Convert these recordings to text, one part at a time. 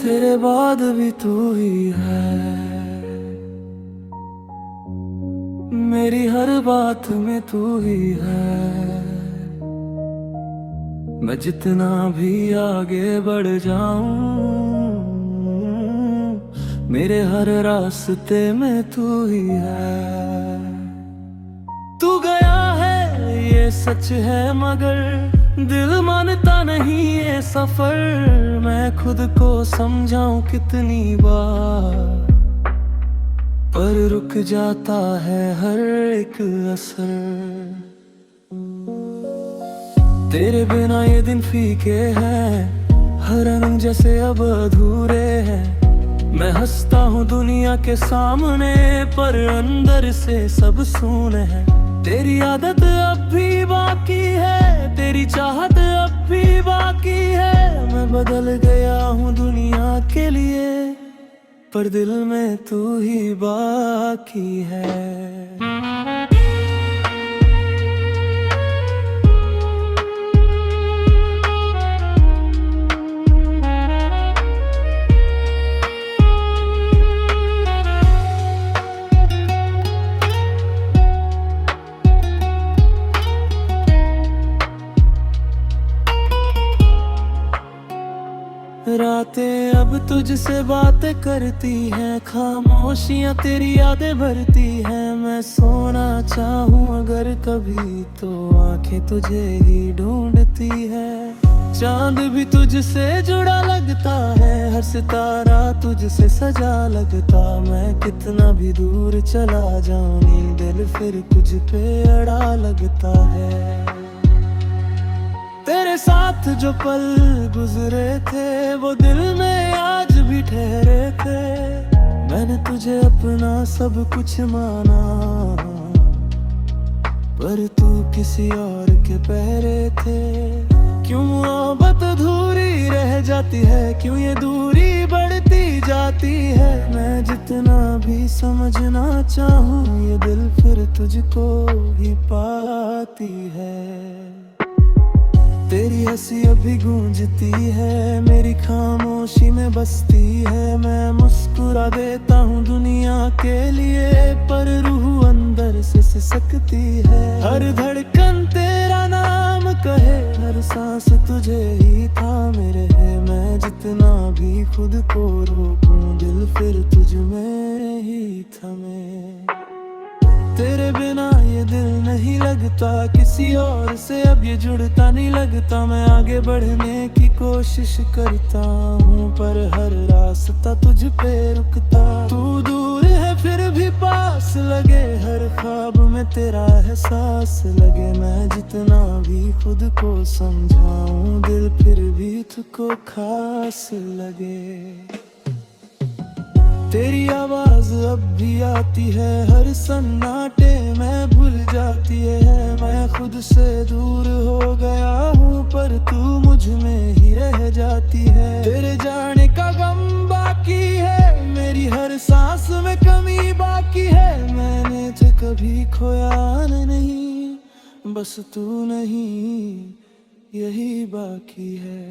तेरे बाद भी तू ही है, मेरी हर बात में तू ही है। मैं जितना भी आगे बढ़ जाऊं, मेरे हर रास्ते में तू ही है। तू गया है ये सच है, मगर दिल मानता नहीं ये सफर। मैं खुद को समझाऊं कितनी बार, पर रुक जाता है हर एक असर। तेरे बिना ये दिन फीके हैं, हर रंग जैसे अब अधूरे हैं। मैं हंसता हूँ दुनिया के सामने, पर अंदर से सब सूने हैं। तेरी आदत अब भी बाकी है, तेरी चाहत अब भी बाकी है। मैं बदल गया हूँ दुनिया के लिए, पर दिल में तू ही बाकी है। रातें अब तुझसे बातें करती हैं, खामोशियां तेरी यादें भरती हैं। मैं सोना चाहूं अगर कभी, तो आंखें तुझे ही ढूंढती है। चांद भी तुझसे जुड़ा लगता है, हर सितारा तुझसे सजा लगता। मैं कितना भी दूर चला जाऊं, दिल फिर तुझ पे अड़ा लगता है। तेरे साथ जो पल गुजरे थे, वो दिल में आज भी ठहरे थे। मैंने तुझे अपना सब कुछ माना, पर तू किसी और के पहरे थे। क्यों मोहब्बत अधूरी रह जाती है, क्यों ये दूरी बढ़ती जाती है। मैं जितना भी समझना चाहूँ, ये दिल फिर तुझको ही पाती है। तेरी हंसी अभी गूंजती है, मेरी खामोशी में बसती है। मैं मुस्कुरा देता हूँ दुनिया के लिए, पर रूह अंदर से सिसकती है। हर धड़कन तेरा नाम कहे, हर सांस तुझे ही थामे रहे। मैं जितना भी खुद को रोकूं, दिल फिर तुझ में ही थमे। तेरे बिना ये दिल नहीं लगता, किसी और से अब ये जुड़ता नहीं लगता। मैं आगे बढ़ने की कोशिश करता हूँ, पर हर रास्ता तुझ पे रुकता। तू दूर है फिर भी पास लगे, हर ख्वाब में तेरा एहसास लगे। मैं जितना भी खुद को समझाऊं, दिल फिर भी तुझको खास लगे। तेरी आवाज अब भी आती है, हर सन्नाटे में भूल जाती है। मैं खुद से दूर हो गया हूँ, पर तू मुझ में ही रह जाती है। तेरे जाने का गम बाकी है, मेरी हर सांस में कमी बाकी है। मैंने तो कभी खोया नहीं, बस तू नहीं, यही बाकी है।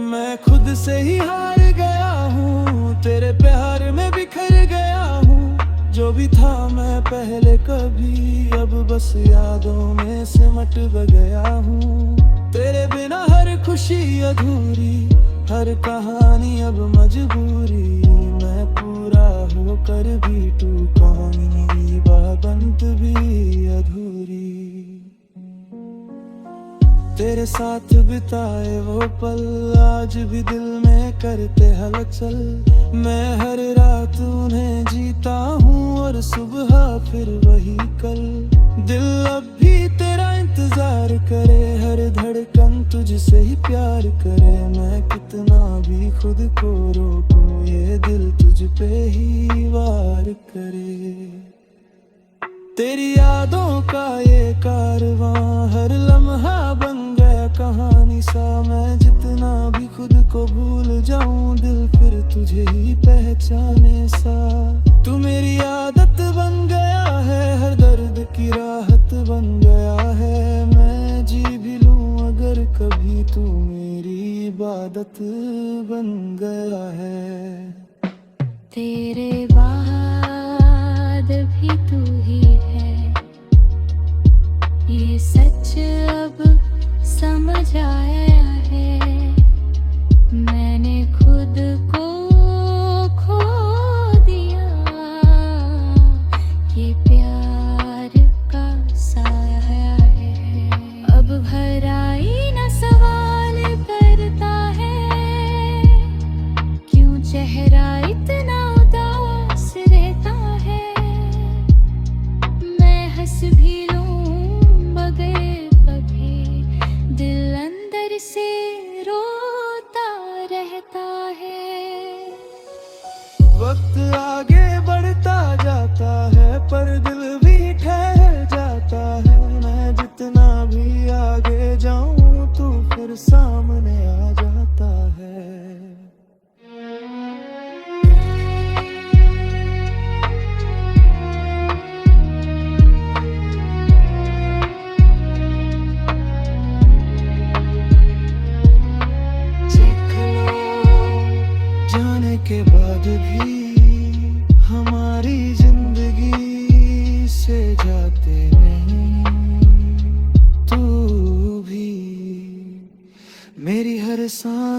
मैं खुद से ही हार गया हूँ, तेरे प्यार में बिखर गया हूँ। जो भी था मैं पहले कभी, अब बस यादों में सिमट गया हूँ। तेरे बिना हर खुशी अधूरी, हर कहानी अब मजबूरी। मैं पूरा होकर भी टूटा, मेरी बात भी अधूरी। तेरे साथ बिताए वो पल आज भी दिल में करते हलचल। मैं हर रात उन्हें जीता हूँ, और सुबह फिर वही कल। दिल अब भी तेरा इंतजार करे, हर धड़कन तुझसे ही प्यार करे। मैं कितना भी खुद को रोकूं, ये दिल तुझ पे ही वार करे। तेरी यादों का ये कारवां हर लम्हा बन गया कहानी सा। मैं जितना भी खुद को भूल जाऊं, दिल फिर तुझे ही पहचाने सा। तू मेरी आदत बन गया है, हर दर्द की राहत बन गया है। मैं जी भी लूं अगर कभी, तू मेरी इबादत बन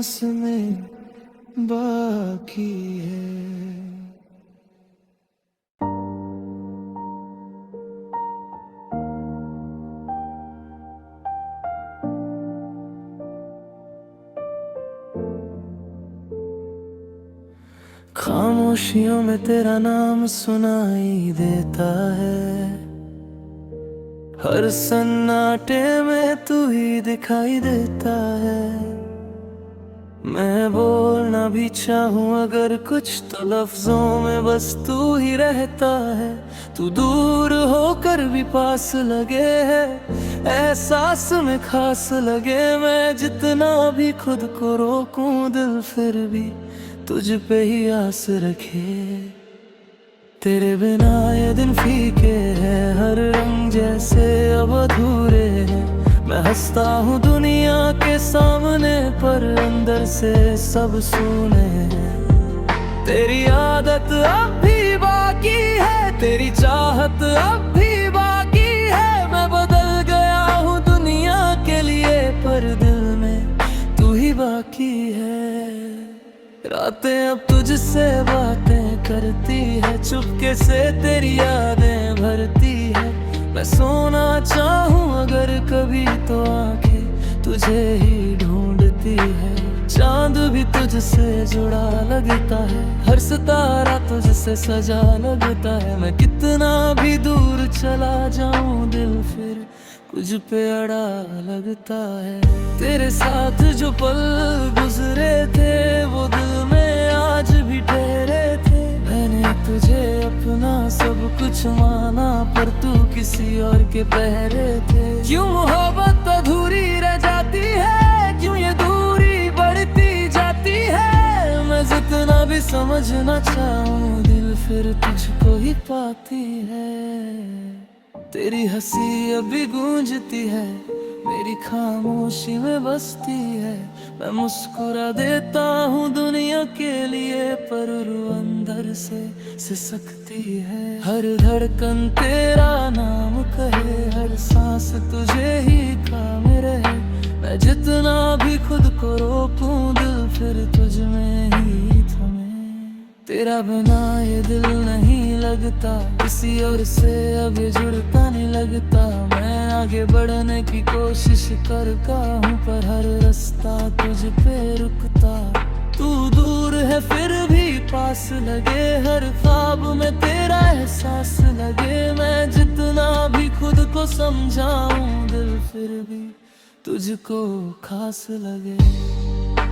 सांस में बाकी है। खामोशियों में तेरा नाम सुनाई देता है, हर सन्नाटे में तू ही दिखाई देता है। मैं बोलना भी चाहूँ अगर कुछ तो लफ्जों में बस तू ही रहता है। तू दूर होकर भी पास लगे है, एहसास में खास लगे। मैं जितना भी खुद को रोकूं दिल फिर भी तुझ पे ही आस रखे। तेरे बिना ये दिन फीके हैं, हर रंग जैसे अब अधूरे हैं। मैं हंसता हूँ दुनिया के सामने पर अंदर से सब सुने हैं। तेरी आदत अब भी बाकी है, तेरी चाहत अब भी बाकी है। मैं बदल गया हूँ दुनिया के लिए पर दिल में तू ही बाकी है। रातें अब तुझसे बातें करती है, चुपके से तेरी यादें भरती है। मैं सोना चाहूँ अगर कभी तो आंखें तुझे ही ढूंढती है। चांद भी तुझसे जुड़ा लगता है, हर सितारा तुझसे सजा लगता है। मैं कितना भी दूर चला जाऊं दिल फिर कुछ पे अड़ा लगता है। तेरे साथ जो पल गुजरे थे वो दिल में आज भी ठहरे थे। मैंने तुझे अपना सब कुछ माना पर तू किसी और के पहरे थे। क्यों मोहब्बत अधूरी रह जाती है, क्यों ये दूरी बढ़ती जाती है। मैं जितना भी समझना चाहूँ दिल फिर तुझको ही पाती है। तेरी हंसी अभी गूंजती है, मेरी खामोशी में बसती है। मैं मुस्कुरा देता हूँ दुनिया के लिए पर रूह अंदर से सिसकती है। हर धड़कन तेरा नाम कहे, हर सांस तुझे ही काम रहे। मैं जितना भी खुद को रोकूं दिल फिर तुझ में ही थमे। तेरा बिना ये दिल नहीं लगता, किसी और से अब ये जुड़ता नहीं लगता। मैं आगे बढ़ने की कोशिश करता हूँ पर हर रास्ता तुझ पे रुकता। तू दूर है फिर भी पास लगे, हर ख्वाब में तेरा एहसास लगे। मैं जितना भी खुद को समझाऊं दिल फिर भी तुझको खास लगे।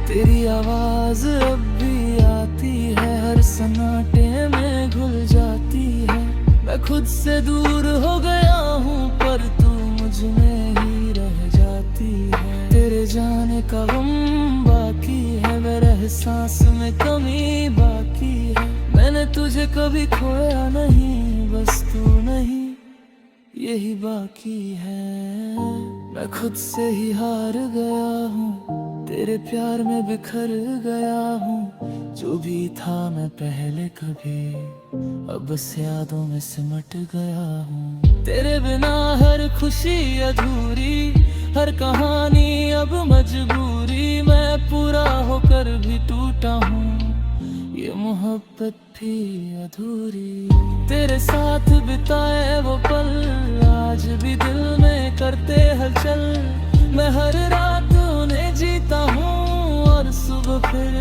तेरी आवाज अब भी आती है, हर सन्नाटे में घुल जाती है। मैं खुद से दूर हो गया हूँ पर तू मुझ में ही रह जाती है। तेरे जाने का गम बाकी है, मेरे एहसास में कमी बाकी है। मैंने तुझे कभी खोया नहीं, बस तू नहीं यही बाकी है। मैं खुद से ही हार गया हूँ, तेरे प्यार में बिखर गया हूँ। जो भी था मैं पहले कभी अब बस यादों में सिमट गया हूँ। तेरे बिना हर खुशी अधूरी, हर कहानी अब मजबूरी। मैं पूरा होकर भी टूटा हूँ, ये मोहब्बत भी अधूरी। तेरे साथ बिताए वो पल आज भी दिल में करते हलचल। मैं हर रात उन्हें जीता हूँ और सुबह फिर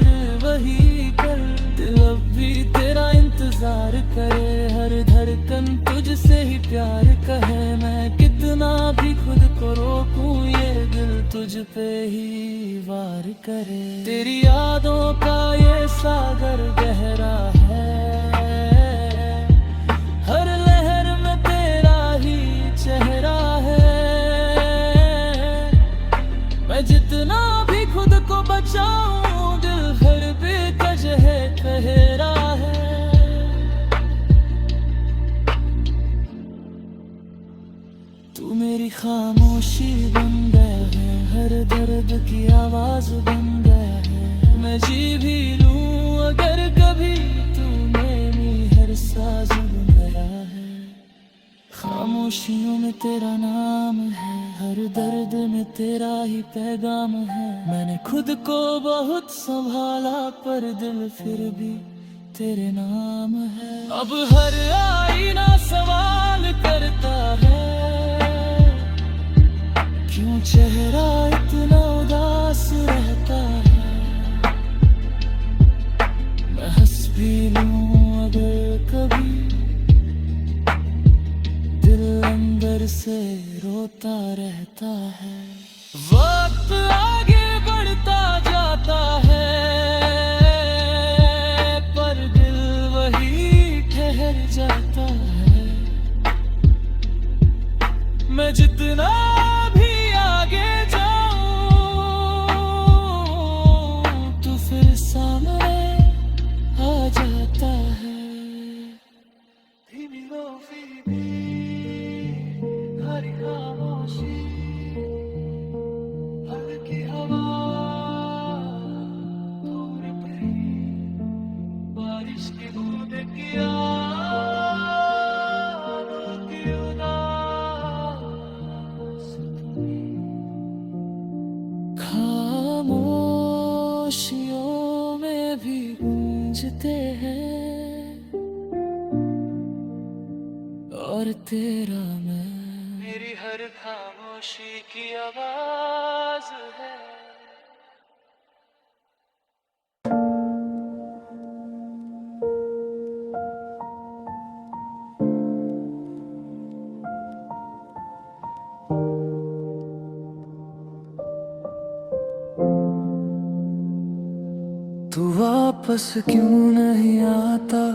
वही कल। दिल अब भी तेरा इंतजार करे, हर धड़कन तुझसे ही प्यार कहे। मैं कितना भी खुद को रोकूं ये दिल तुझ पे ही वार करे। तेरी यादों का ये सागर गहरा है, हर लहर में तेरा ही चेहरा है। मैं जितना भी खुद को बचाऊं दिल फिर भी कजह कह रहा है। तू मेरी खामोशी बन गया है, हर दर्द की आवाज बन गया है। मैं जी भी लूं अगर कभी तू मेरी हर साज बन गया है। खामोश खामोशियों में तेरा नाम है, हर दर्द में तेरा ही पैगाम है। मैंने खुद को बहुत संभाला पर दिल फिर भी तेरे नाम है। अब हर आईना सवाल करता है, क्यों चेहरा इतना उदास रहता है। मैं हंस भी लूं अगर कभी, दिल अंदर से रोता रहता है। वक्त आगे बढ़ता जाता है, पर दिल वही ठहर जाता है। मैं जितना भी आगे जाऊं, तो फिर सामने आ जाता है। धीमी लो फिर हरी खामोशी, हल्की हवा थोड़ी पड़ी, बारिश की बूंद की आंखों की उदास धुनी। खामोशियों में भी गूंजते हैं और तेरा मैं, मेरी हर खामोशी की आवाज है। तू वापस क्यों नहीं आता,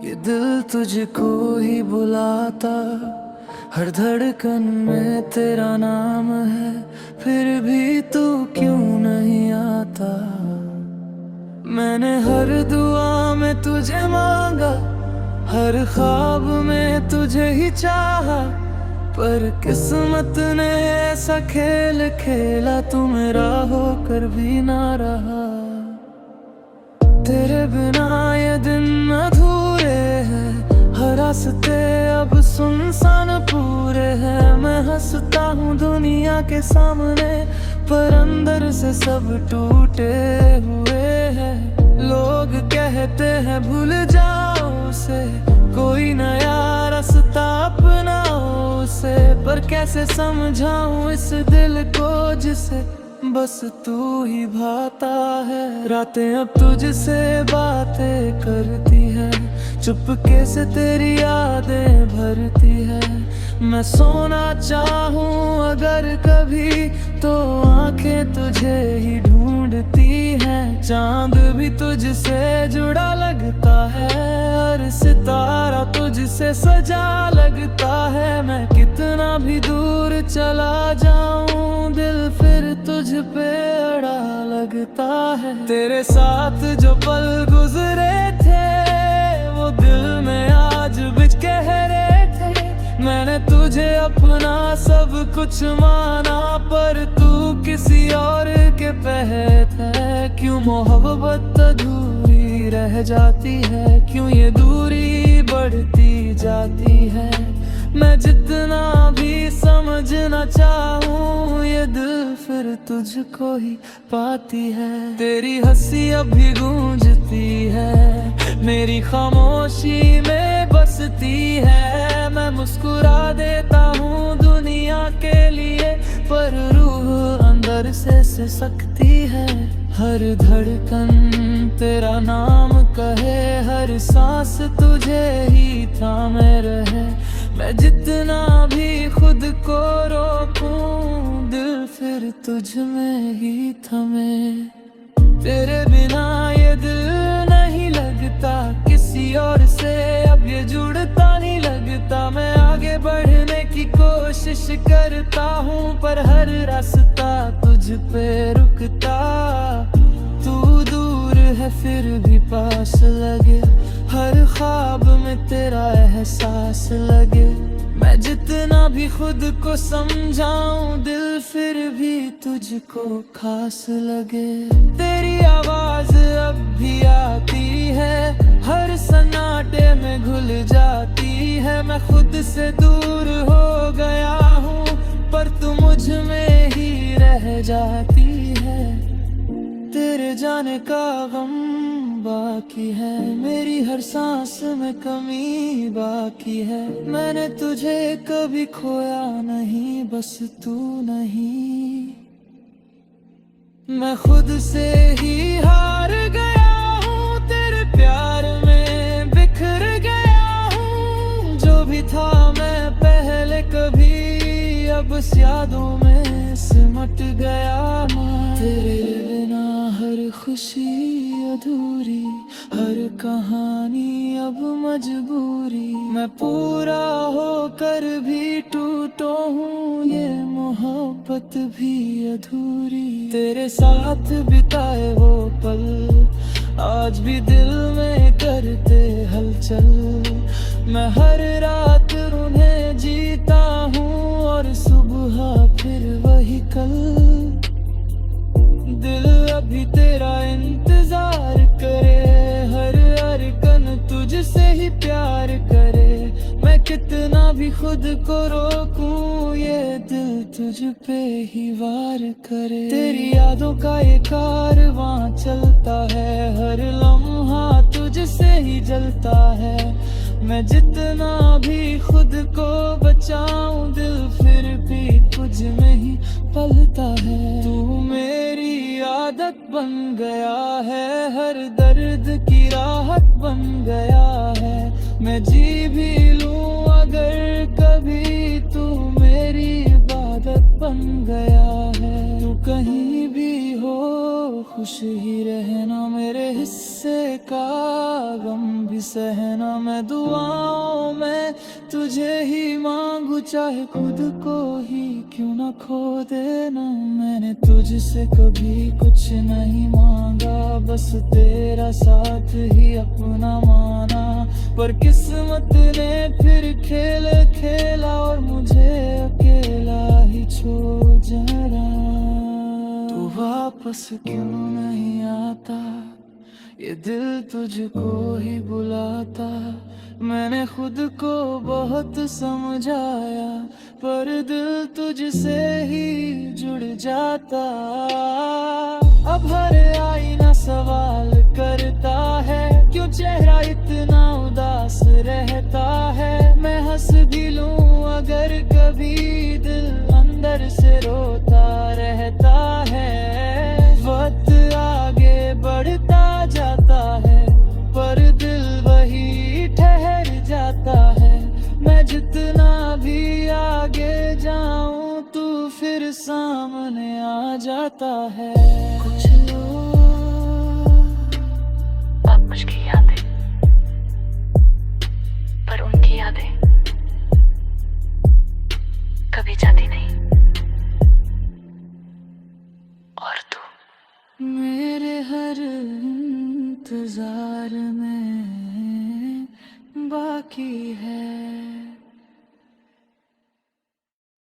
ये दिल तुझको ही बुलाता। हर धड़कन में तेरा नाम है, फिर भी तू क्यों नहीं आता। मैंने हर दुआ में तुझे मांगा, हर ख्वाब में तुझे ही चाहा, पर किस्मत ने ऐसा खेल खेला, तू मेरा होकर भी ना रहा। तेरे बिना ये दिन अधूरे हैं, हर रास्ते अब सुनसान पूरे हैं। मैं हंसता हूँ दुनिया के सामने, पर अंदर से सब टूटे हुए हैं। लोग कहते हैं भूल जाओ उसे, कोई नया रास्ता अपनाओ उसे, पर कैसे समझाऊं इस दिल को जिसे बस तू ही भाता है। रातें अब तुझसे बातें करती है, चुपके से तेरी यादें भरती है। मैं सोना चाहूं अगर कभी, तो आंखें तुझे ही ढूंढती हैं। चांद भी तुझसे जुड़ा लगता है, हर सितारा तुझसे सजा लगता है। मैं कितना भी दूर चला जाऊं, दिल फिर तुझ पे अड़ा लगता है। तेरे साथ जो पल गुजरे थे, वो दिल में आज बिच कह रहे थे। मैंने तुझे अपना सब कुछ माना, पर तू किसी और के तहत है। क्यों मोहब्बत अधूरी रह जाती है, क्यों ये दूरी बढ़ती जाती है। मैं जितना भी समझना चाहूं, ये दिल फिर तुझको ही पाती है। तेरी हंसी अभी गूंजती है, मेरी खामोशी में बसती है। मैं मुस्कुरा देता हूँ दुनिया के लिए, पर रूह अंदर से सिसकती है। हर धड़कन तेरा नाम कहे, हर सांस तुझे ही थामे रहे। मैं जितना भी खुद को रोकूं, दिल फिर तुझ में ही थमे। तेरे बिना ये दिल नहीं लगता, किसी और से अब ये जुड़ता नहीं लगता। मैं आगे बढ़ने की कोशिश करता हूँ, पर हर रास्ता तुझ पे रुकता। तू दूर है फिर भी पास लगे, हर ख्वाब में तेरा एहसास लगे। मैं जितना भी खुद को समझाऊं, दिल फिर भी तुझको खास लगे। तेरी आवाज अब भी आती है, हर सन्नाटे में घुल जाती है। मैं मैं खुद से दूर हो गया हूँ, पर तू मुझ में ही रह जाती है। तेरे जाने का गम बाकी है, मेरी हर सांस में कमी बाकी है। मैंने तुझे कभी खोया नहीं, बस तू नहीं। मैं खुद से ही हार गया हूँ, तेरे प्यार में बिखर गया हूँ। जो भी था मैं पहले कभी, अब बस यादों में सिमट गया मैं। तेरे बिना हर खुशी अधूरी, हर कहानी अब मजबूरी। मैं पूरा होकर भी टूटा हूँ, ये मोहब्बत भी अधूरी। तेरे साथ बिताए वो पल आज भी दिल में करते हलचल। मैं हर रात उन्हें जीता हूँ, और सुबह फिर वही कल। दिल अभी तेरा इंतजार करे, हर कन तुझसे ही प्यार करे। मैं कितना भी खुद को रोकूं, ये दिल तुझ पे ही वार करे। तेरी यादों का ये कारवां चलता है, हर लम्हा तुझसे ही जलता है। मैं जितना भी खुद को बचाऊं, दिल फिर भी तुझ में ही पलता है। तू मेरी आदत बन गया है, हर दर्द की राहत बन गया है। मैं जी भी लूं अगर कभी, तू मेरी इबादत बन गया है। तू कहीं भी हो खुश ही रहना, मेरे हिस्से का गम भी सहना। मैं दुआओं में तुझे ही मांगू, चाहे खुद को ही क्यों ना खो देना। मैंने तुझसे कभी कुछ नहीं मांगा, बस तेरा साथ ही अपना माना। पर किस्मत ने फिर खेल खेला, और मुझे अकेला ही छोड़ जरा। तू वापस क्यों नहीं आता, ये दिल तुझको ही बुलाता। मैंने खुद को बहुत समझाया, पर दिल तुझसे ही जुड़ जाता। अब हर आईना सवाल करता है, क्यों चेहरा इतना उदास रहता है। मैं हंस भी लूं अगर कभी, दिल अंदर से रोता रहता है। वक्त आगे बढ़ता जाता है, पर दिल वही ठहर जाता है। मैं जितना भी आगे जाऊं, तू फिर सामने आ जाता है। कुछ लोग अब मुझकी यादें, पर उनकी यादें कभी जाती नहीं। और तू मेरे हर इंतजार में बाकी